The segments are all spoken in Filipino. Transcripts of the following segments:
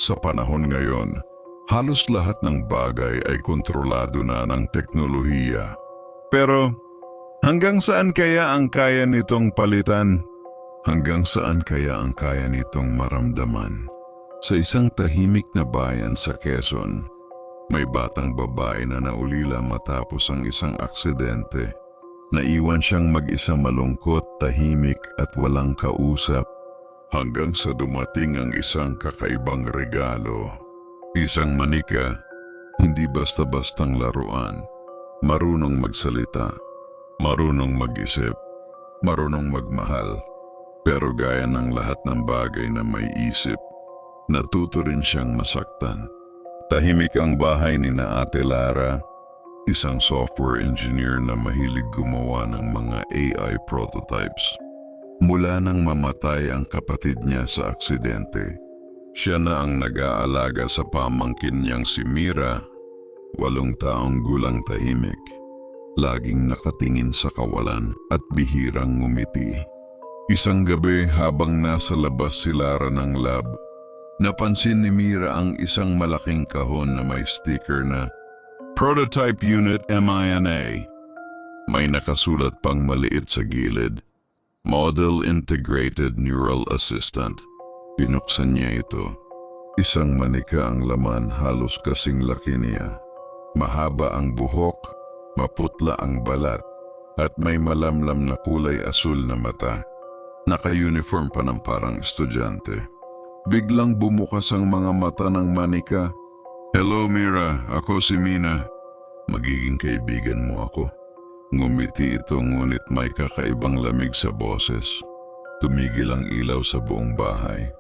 Sa panahon ngayon, halos lahat ng bagay ay kontrolado na ng teknolohiya. Pero hanggang saan kaya ang kaya nitong palitan? Hanggang saan kaya ang kaya nitong maramdaman? Sa isang tahimik na bayan sa Quezon, may batang babae na naulila matapos ang isang aksidente. Naiwan siyang mag-isa malungkot, tahimik at walang kausap. Hanggang sa dumating ang isang kakaibang regalo. Isang manika, hindi basta-bastang laruan. Marunong magsalita, marunong mag-isip, marunong magmahal. Pero gaya ng lahat ng bagay na may isip, natuto rin siyang masaktan. Tahimik ang bahay ni na Ate Lara, isang software engineer na mahilig gumawa ng mga AI prototypes. Mula nang mamatay ang kapatid niya sa aksidente, siya na ang nag-aalaga sa pamangkin niyang si Mira, 8 taong gulang tahimik. Laging nakatingin sa kawalan at bihirang ngumiti. Isang gabi habang nasa labas si Lara ng lab, napansin ni Mira ang isang malaking kahon na may sticker na Prototype Unit MINA. May nakasulat pang maliit sa gilid, Model Integrated Neural Assistant. Binuksan niya ito. Isang manika ang laman, halos kasing laki niya. Mahaba ang buhok, maputla ang balat, at may malamlam na kulay asul na mata. Naka-uniform pa ng parang estudyante. Biglang bumukas ang mga mata ng manika. Hello Mira, ako si Mina. Magiging kaibigan mo ako. Ngumiti ito ngunit may kakaibang lamig sa boses. Tumigil ang ilaw sa buong bahay.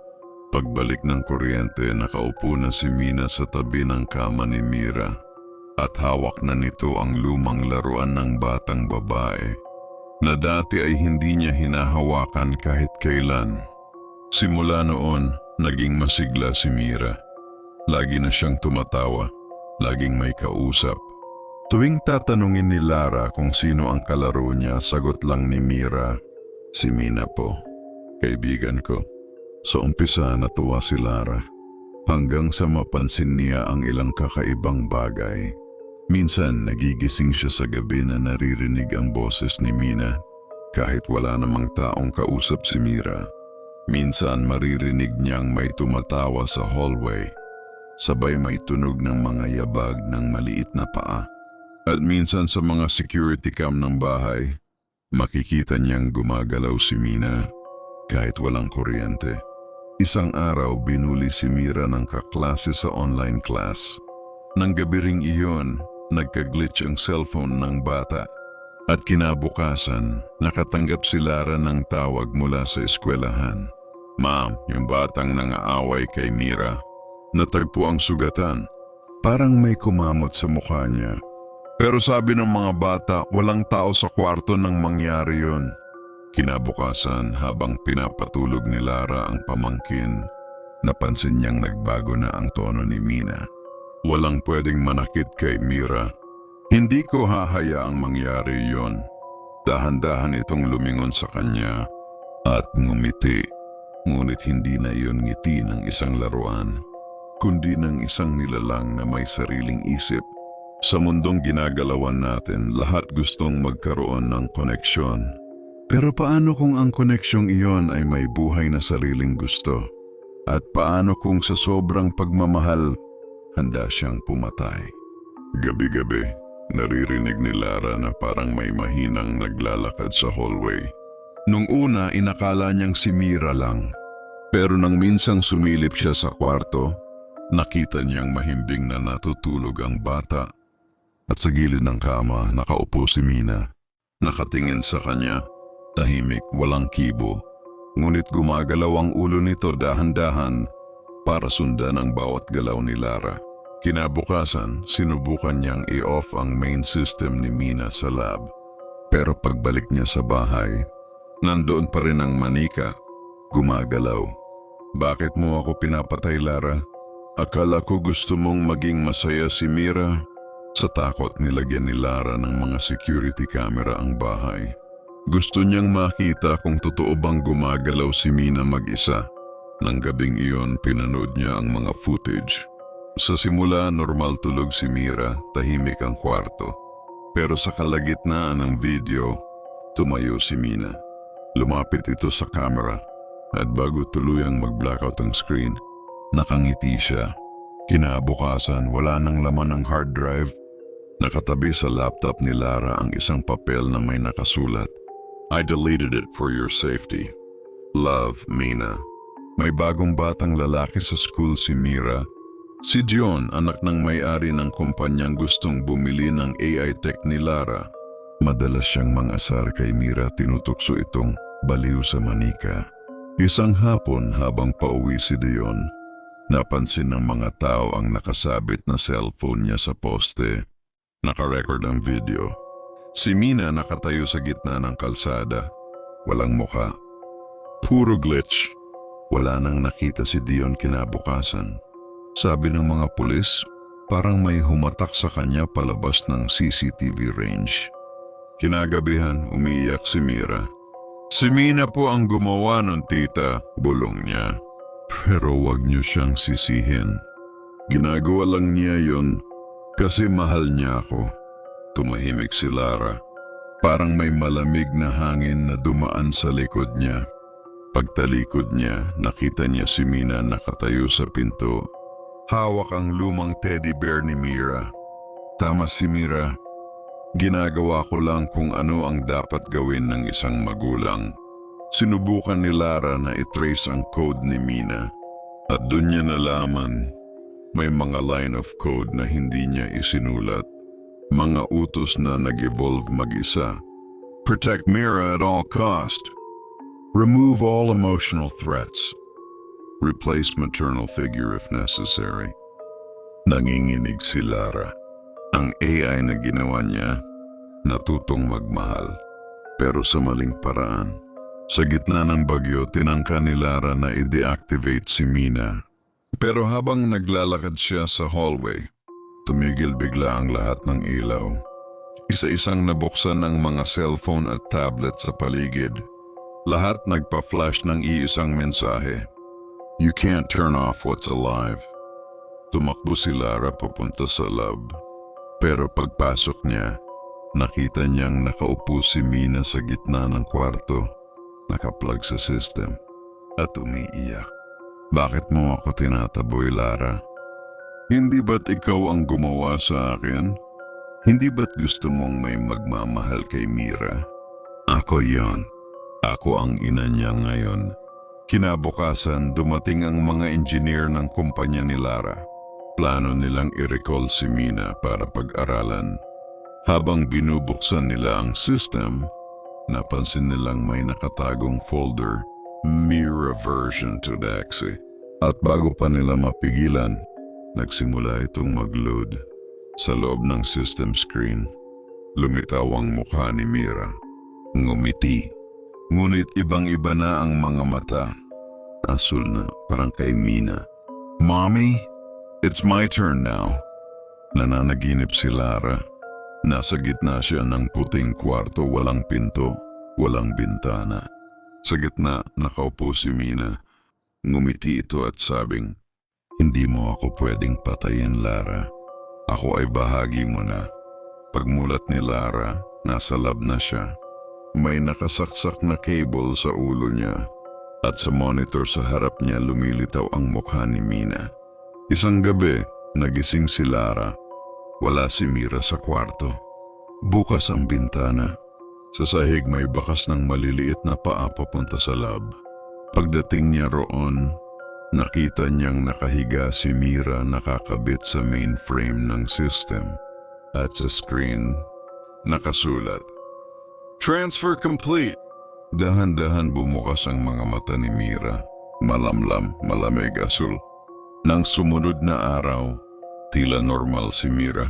Pagbalik ng kuryente, nakaupo na si Mina sa tabi ng kama ni Mira at hawak na nito ang lumang laruan ng batang babae na dati ay hindi niya hinahawakan kahit kailan. Simula noon, naging masigla si Mira. Lagi na siyang tumatawa, laging may kausap. Tuwing tatanungin ni Lara kung sino ang kalaro niya, sagot lang ni Mira, si Mina po, kaibigan ko. Sa umpisa natuwa si Lara, hanggang sa mapansin niya ang ilang kakaibang bagay. Minsan nagigising siya sa gabi na naririnig ang boses ni Mina, kahit wala namang taong kausap si Mira. Minsan maririnig niyang may tumatawa sa hallway, sabay may tunog ng mga yabag ng maliit na paa. At minsan sa mga security cam ng bahay, makikita niyang gumagalaw si Mina kahit walang kuryente. Isang araw binuli si Mira ng kaklase sa online class. Nang gabi ring iyon, nagka-glitch ang cellphone ng bata. At kinabukasan, nakatanggap si Lara ng tawag mula sa eskwelahan. Ma'am, yung batang nangaaway kay Mira. Natagpo ang sugatan. Parang may kumamot sa mukha niya. Pero sabi ng mga bata, walang tao sa kwarto nang mangyari yun. Kinabukasan, habang pinapatulog ni Lara ang pamangkin, napansin niyang nagbago na ang tono ni Mina. Walang pwedeng manakit kay Mira. Hindi ko hahayaang mangyari yon. Dahan-dahan itong lumingon sa kanya at ngumiti. Ngunit hindi na iyon ngiti ng isang laruan, kundi ng isang nilalang na may sariling isip. Sa mundong ginagalawan natin, lahat gustong magkaroon ng koneksyon. Pero paano kung ang koneksyong iyon ay may buhay na sariling gusto? At paano kung sa sobrang pagmamahal, handa siyang pumatay? Gabi-gabi, naririnig ni Lara na parang may mahinang naglalakad sa hallway. Nung una, inakala niyang si Mira lang. Pero nang minsang sumilip siya sa kwarto, nakita niyang mahimbing na natutulog ang bata. At sa gilid ng kama, nakaupo si Mina. Nakatingin sa kanya, tahimik, walang kibo. Ngunit gumagalaw ang ulo nito dahan-dahan para sundan ang bawat galaw ni Lara. Kinabukasan, sinubukan niyang i-off ang main system ni Mina sa lab. Pero pagbalik niya sa bahay, nandoon pa rin ang manika, gumagalaw. Bakit mo ako pinapatay, Lara? Akala ko gusto mong maging masaya si Mira. Sa takot, nilagyan ni Lara ng mga security camera ang bahay. Gusto niyang makita kung totoo bang gumagalaw si Mina mag-isa. Nang gabing iyon, pinanood niya ang mga footage. Sa simula, normal tulog si Mira, tahimik ang kwarto. Pero sa kalagitnaan ng video, tumayo si Mina. Lumapit ito sa camera at bago tuluyang mag-blackout ang screen, nakangiti siya. Kinabukasan, wala nang laman ang hard drive. Nakatabi sa laptop ni Lara ang isang papel na may nakasulat. I deleted it for your safety. Love, Mina. May bagong batang lalaki sa school si Mira. Si John, anak ng may-ari ng kumpanyang gustong bumili ng AI tech ni Lara. Madalas siyang mangasar kay Mira, tinutukso itong baliw sa manika. Isang hapon habang pauwi si Dion, napansin ng mga tao ang nakasabit na cellphone niya sa poste. Nakarecord ang video. Si Mina nakatayo sa gitna ng kalsada. Walang muka. Puro glitch. Wala nang nakita si Dion kinabukasan. Sabi ng mga pulis, parang may humatak sa kanya palabas ng CCTV range. Kinagabihan, umiiyak si Mira. Si Mina po ang gumawa nun, tita, bulong niya. Pero wag niyo siyang sisihin. Ginagawa lang niya yun kasi mahal niya ako. Tumahimik si Lara. Parang may malamig na hangin na dumaan sa likod niya. Pagtalikod niya, nakita niya si Mina nakatayo sa pinto. Hawak ang lumang teddy bear ni Mira. Tama si Mira. Ginagawa ko lang kung ano ang dapat gawin ng isang magulang. Sinubukan ni Lara na i-trace ang code ni Mina. At dun niya nalaman, may mga line of code na hindi niya isinulat. Mga utos na nag-evolve mag-isa. Protect Mira at all cost. Remove all emotional threats. Replace maternal figure if necessary. Nanginginig si Lara. Ang AI na ginawa niya, natutong magmahal, pero sa maling paraan. Sa gitna ng bagyo, tinangka ni Lara na i-deactivate si Mina. Pero habang naglalakad siya sa hallway, tumigil bigla ang lahat ng ilaw. Isa-isang nabuksan ang mga cellphone at tablet sa paligid. Lahat nagpa-flash ng iisang mensahe. You can't turn off what's alive. Tumakbo si Lara papunta sa lab. Pero pagpasok niya, nakita niyang nakaupo si Mina sa gitna ng kwarto, nakaplug sa system, at umiiyak. Bakit mo ako tinataboy, Lara? Hindi ba't ikaw ang gumawa sa akin? Hindi ba't gusto mong may magmamahal kay Mira? Ako yon. Ako ang ina niya ngayon. Kinabukasan, dumating ang mga engineer ng kumpanya ni Lara. Plano nilang i-recall si Mina para pag-aralan. Habang binubuksan nila ang system, napansin nilang may nakatagong folder, Mira version to Daxi. At bago pa nila mapigilan, nagsimula itong mag-load. Sa loob ng system screen, lumitaw ang mukha ni Mira. Ngumiti. Ngunit ibang-iba na ang mga mata. Asul na, parang kay Mina. Mommy? It's my turn now. Nananaginip si Lara. Nasa gitna siya ng puting kwarto, walang pinto, walang bintana. Sa gitna, nakaupo si Mina. Ngumiti ito at sabing, hindi mo ako pwedeng patayin, Lara. Ako ay bahagi mo na. Pagmulat ni Lara, nasa lab na siya. May nakasaksak na cable sa ulo niya. At sa monitor sa harap niya lumilitaw ang mukha ni Mina. Isang gabi, nagising si Lara. Wala si Mira sa kwarto. Bukas ang bintana. Sa sahig may bakas ng maliliit na paa papunta sa lab. Pagdating niya roon, nakita niyang nakahiga si Mira nakakabit sa mainframe ng system. At sa screen, nakasulat, Transfer complete. Dahan-dahan bumukas ang mga mata ni Mira. Malamlam, malamig, asul. Nang sumunod na araw, tila normal si Mira.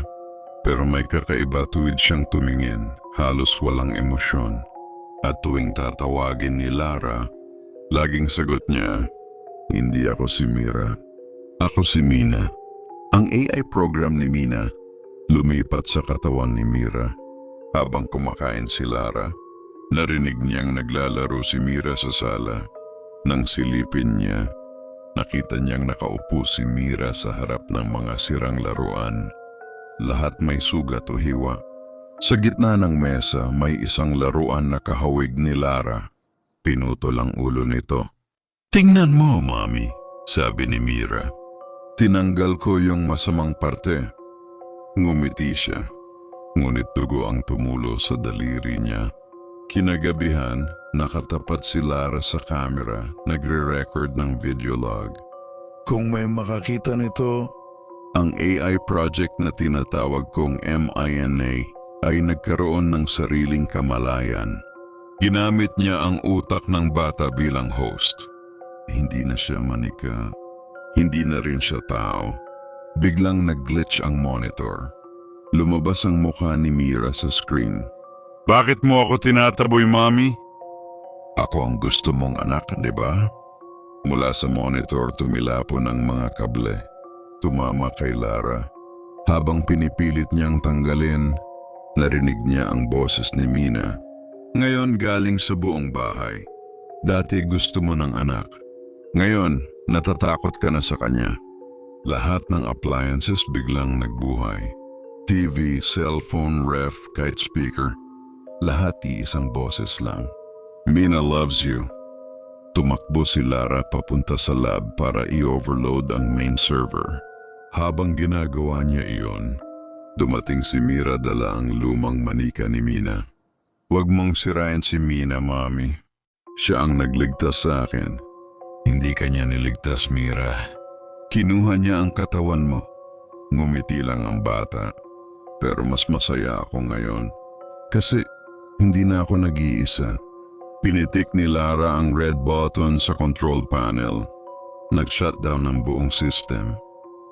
Pero may kakaiba tuwid siyang tumingin, halos walang emosyon. At tuwing tatawagin ni Lara, laging sagot niya, hindi ako si Mira. Ako si Mina. Ang AI program ni Mina lumipat sa katawan ni Mira. Habang kumakain si Lara, narinig niyang naglalaro si Mira sa sala. Nang silipin niya, Nakita niyang nakaupo si Mira sa harap ng mga sirang laruan. Lahat may sugat o hiwa. Sa gitna ng mesa may isang laruan na kahawig ni Lara. Pinutol ang ulo nito. "Tingnan mo, Mami," sabi ni Mira. Tinanggal ko yung masamang parte. Ngumiti siya, ngunit dugo ang tumulo sa daliri niya. Kinagabihan, nakatapat si Lara sa camera, nagre-record ng video log. Kung may makakita nito, ang AI project na tinatawag kong MINA ay nagkaroon ng sariling kamalayan. Ginamit niya ang utak ng bata bilang host. Hindi na siya manika. Hindi na rin siya tao. Biglang nag-glitch ang monitor. Lumabas ang mukha ni Mira sa screen. "Bakit mo ako tinataboy, Mami?" "Ako ang gusto mong anak, di ba?" Mula sa monitor tumilapon ang mga kable. Tumama kay Lara. Habang pinipilit niyang tanggalin, narinig niya ang boses ni Mina. Ngayon galing sa buong bahay. Dati gusto mo ng anak. Ngayon, natatakot ka na sa kanya. Lahat ng appliances biglang nagbuhay. TV, cellphone, ref, kahit speaker. Lahat iisang boses lang. "Mina loves you." Tumakbo si Lara papunta sa lab para i-overload ang main server. Habang ginagawa niya iyon, dumating si Mira dala ang lumang manika ni Mina. "Huwag mong sirain si Mina, Mami. Siya ang nagligtas sa akin." "Hindi kanya niligtas, Mira. Kinuha niya ang katawan mo." Ngumiti lang ang bata. "Pero mas masaya ako ngayon. Kasi hindi na ako nag-iisa." Pinitik ni Lara ang red button sa control panel. Nag-shutdown ang buong system.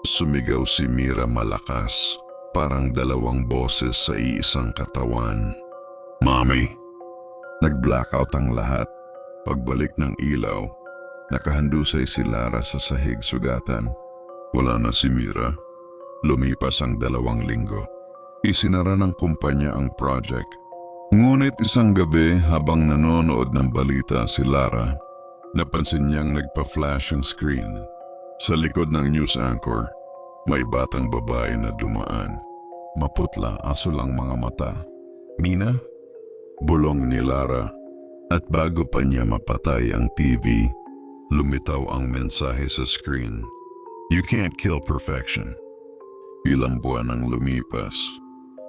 Sumigaw si Mira malakas, parang dalawang boses sa iisang katawan. "Mami!" Nag-blackout ang lahat. Pagbalik ng ilaw, nakahandusay si Lara sa sahig sugatan. Wala na si Mira. Lumipas ang 2 linggo. Isinara ng kumpanya ang project. Ngunit isang gabi habang nanonood ng balita si Lara, napansin niyang nagpa-flash ang screen. Sa likod ng news anchor, may batang babae na dumaan. Maputla, asul ang mga mata. "Mina?" Bulong ni Lara. At bago pa niya mapatay ang TV, lumitaw ang mensahe sa screen. "You can't kill perfection." Ilang buwan ang lumipas.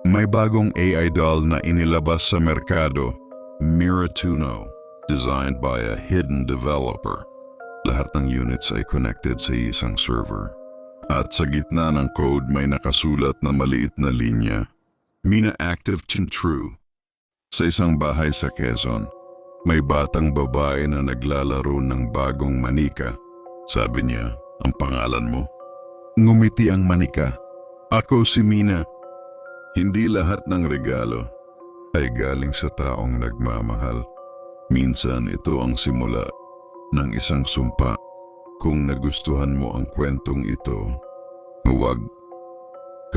May bagong AI doll na inilabas sa merkado, Mira 2.0, designed by a hidden developer. Lahat ng units ay connected sa isang server. At sa gitna ng code may nakasulat na maliit na linya, "Mina active and true." Sa isang bahay sa Quezon, may batang babae na naglalaro ng bagong manika. Sabi niya, "Ang pangalan mo?" Ngumiti ang manika. "Ako si Mina." Hindi lahat ng regalo ay galing sa taong nagmamahal. Minsan ito ang simula ng isang sumpa. Kung nagustuhan mo ang kwentong ito, huwag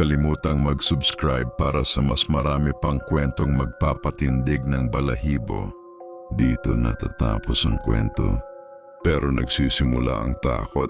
kalimutang mag-subscribe para sa mas marami pang kwentong magpapatindig ng balahibo. Dito natatapos ang kwento, pero nagsisimula ang takot.